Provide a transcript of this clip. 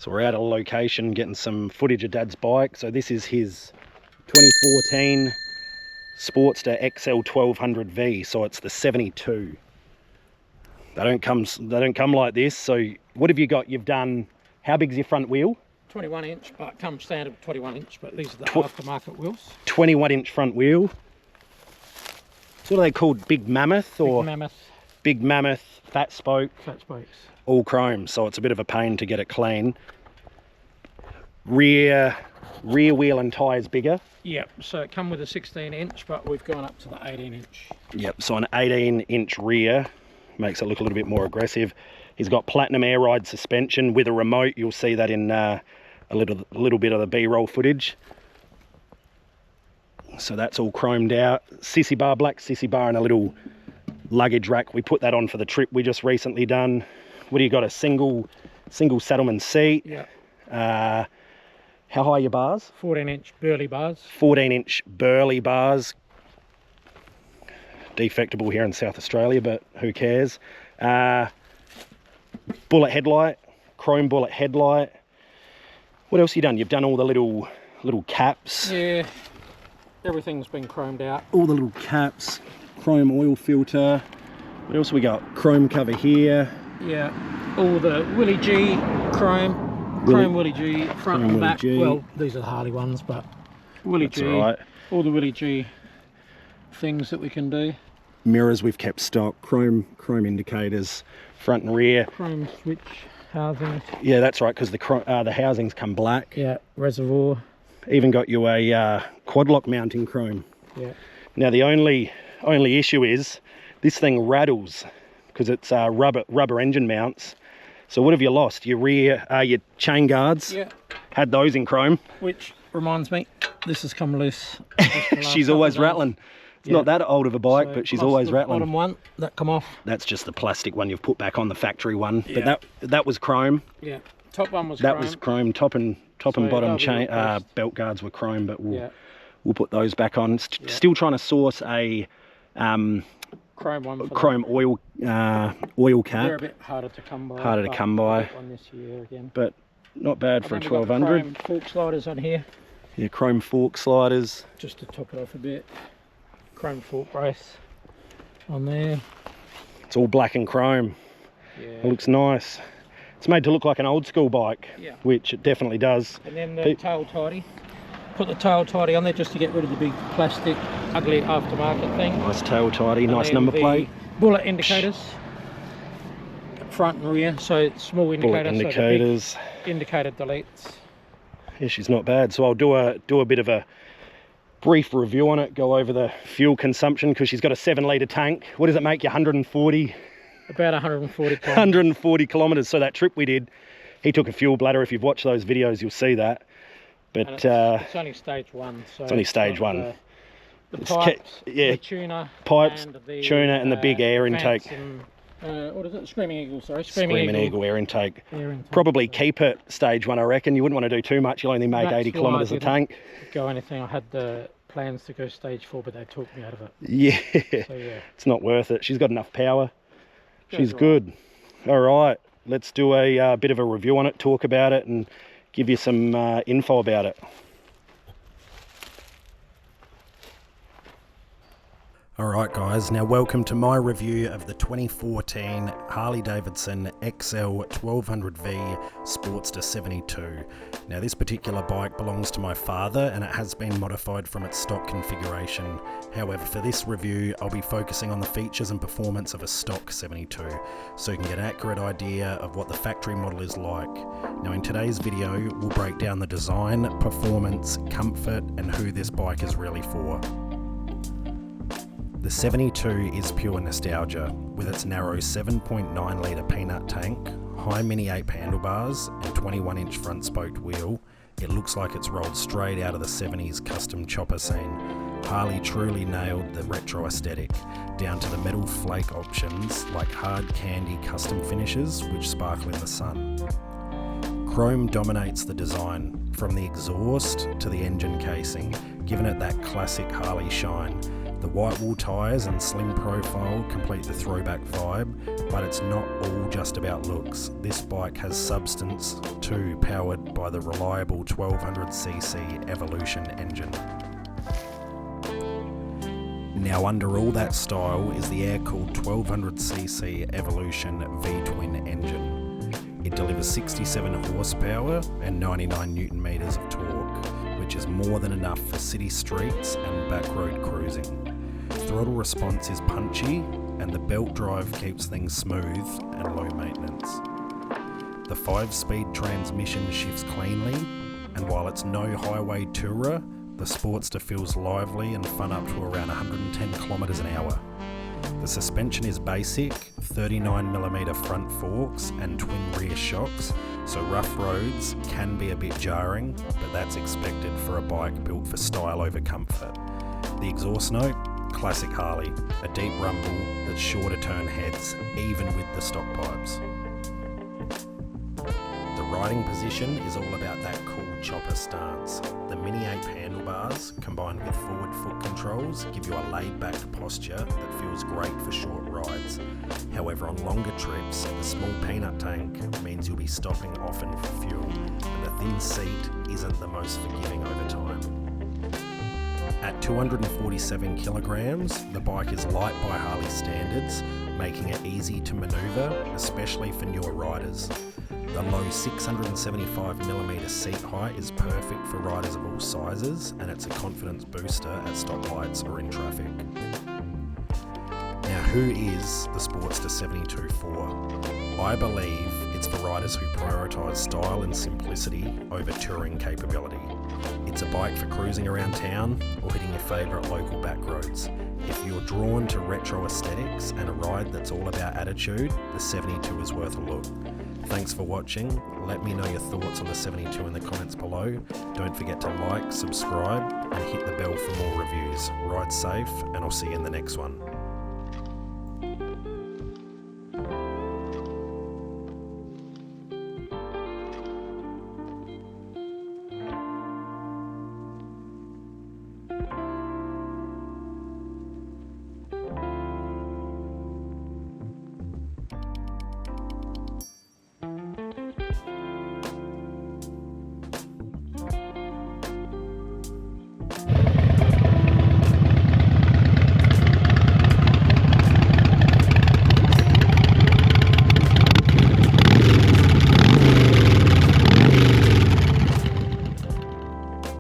So we're out of location getting some footage of Dad's bike. So this is his 2014 Sportster XL1200V. So it's the 72. They don't come like this. So what have you got? You've done, how big's your front wheel? 21 inch, but it comes standard 21 inch, but these are the aftermarket wheels. 21 inch front wheel. So what are they called? Big Mammoth or? Big Mammoth. Big Mammoth, fat spoke. Fat spokes. All chrome, so it's a bit of a pain to get it clean. Rear wheel and tyres bigger. Yep, so it come with a 16 inch, but we've gone up to the 18 inch. Yep, so an 18 inch rear makes it look a little bit more aggressive. He's got platinum air ride suspension with a remote. You'll see that in a little bit of the B-roll footage. So that's all chromed out. Sissy bar, black sissy bar, and a little luggage rack. We put that on for the trip we just recently done. What do you got? A single Saddleman seat. Yeah. How high are your bars? 14 inch burley bars. 14 inch burley bars. Defectable here in South Australia, but who cares? Bullet headlight, chrome bullet headlight. What else have you done? You've done all the little caps. Yeah, everything's been chromed out. All the little caps, chrome oil filter. What else have we got? Chrome cover here. Yeah, all the Willie G chrome Willie G front and back. Well, these are the Harley ones, but Willie G. Right. All the Willie G things that we can do. Mirrors we've kept stock. Chrome indicators, front and rear. Chrome switch housings. Yeah, that's right, because the housings come black. Yeah, reservoir. Even got you a quad lock mounting chrome. Yeah. Now the only issue is this thing rattles because it's rubber engine mounts. So what have you lost? Your rear, your chain guards. Yeah. Had those in chrome. Which reminds me, this has come loose. She's always rattling. It's not that old of a bike, so, but she's always rattling. Bottom one that come off. That's just the plastic one you've put back on, the factory one. Yeah. But that was chrome. Yeah. Top one was that chrome. Was chrome. Top and bottom chain belt guards were chrome, but we'll put those back on. Still trying to source a chrome one. Chrome oil cap. They're a bit harder to come by. One this year again. But not bad for a 1200. Chrome fork sliders on here. Yeah, chrome fork sliders. Just to top it off a bit. Chrome fork brace on there. It's all black and chrome. Yeah. It looks nice. It's made to look like an old school bike, which it definitely does. And then the tail tidy. Put the tail tidy on there just to get rid of the big plastic, ugly aftermarket thing. Nice tail tidy, nice number plate. Bullet indicators, front and rear, so small indicators. Bullet indicators. So indicator deletes. Yeah, she's not bad. So I'll do a bit of a brief review on it, go over the fuel consumption, because she's got a 7-litre tank. What does it make you, 140? About 140 kilometres. 140 kilometres. So that trip we did, he took a fuel bladder. If you've watched those videos, you'll see that. But it's only stage one. So it's only stage one. The pipes, the tuner. Pipes, and the, tuner, and the big air intake. And, what is it? Screaming Eagle, sorry. Screaming Eagle air intake. Probably keep it stage one, I reckon. You wouldn't want to do too much. You'll only make 80 kilometres a tank. Go anything. I had the plans to go stage 4, but they talked me out of it. Yeah. So, it's not worth it. She's got enough power. She's good. All right. Let's do a bit of a review on it, talk about it, and give you some info about it. Alright guys, now welcome to my review of the 2014 Harley Davidson XL1200V Sportster 72. Now this particular bike belongs to my father and it has been modified from its stock configuration. However, for this review I'll be focusing on the features and performance of a stock 72, so you can get an accurate idea of what the factory model is like. Now in today's video we'll break down the design, performance, comfort and who this bike is really for. The 72 is pure nostalgia, with its narrow 7.9 litre peanut tank, high mini ape handlebars and 21 inch front spoked wheel. It looks like it's rolled straight out of the 70s custom chopper scene. Harley truly nailed the retro aesthetic, down to the metal flake options like hard candy custom finishes which sparkle in the sun. Chrome dominates the design, from the exhaust to the engine casing, giving it that classic Harley shine. The white wall tyres and slim profile complete the throwback vibe, but it's not all just about looks. This bike has substance too, powered by the reliable 1200cc Evolution engine. Now under all that style is the air-cooled 1200cc Evolution V-twin engine. It delivers 67 horsepower and 99 newton meters of torque, which is more than enough for city streets and back road cruising. Throttle response is punchy, and the belt drive keeps things smooth and low maintenance. The 5-speed transmission shifts cleanly, and while it's no highway tourer, the Sportster feels lively and fun up to around 110 kilometers an hour. The suspension is basic, 39mm front forks and twin rear shocks, so rough roads can be a bit jarring, but that's expected for a bike built for style over comfort. The exhaust note, classic Harley, a deep rumble that's sure to turn heads, even with the stock pipes. The riding position is all about that cool chopper stance. The mini ape handlebars, combined with forward foot controls, give you a laid-back posture that feels great for short rides. However, on longer trips, the small peanut tank means you'll be stopping often for fuel, and the thin seat isn't the most forgiving over time. At 247 kilograms, the bike is light by Harley standards, making it easy to manoeuvre, especially for newer riders. The low 675mm seat height is perfect for riders of all sizes, and it's a confidence booster at stoplights or in traffic. Now, who is the Sportster 72 for? I believe it's for riders who prioritise style and simplicity over touring capability. It's a bike for cruising around town or hitting your favourite local back roads. If you're drawn to retro aesthetics and a ride that's all about attitude, the 72 is worth a look. Thanks for watching. Let me know your thoughts on the 72 in the comments below. Don't forget to like, subscribe and hit the bell for more reviews. Ride safe, and I'll see you in the next one.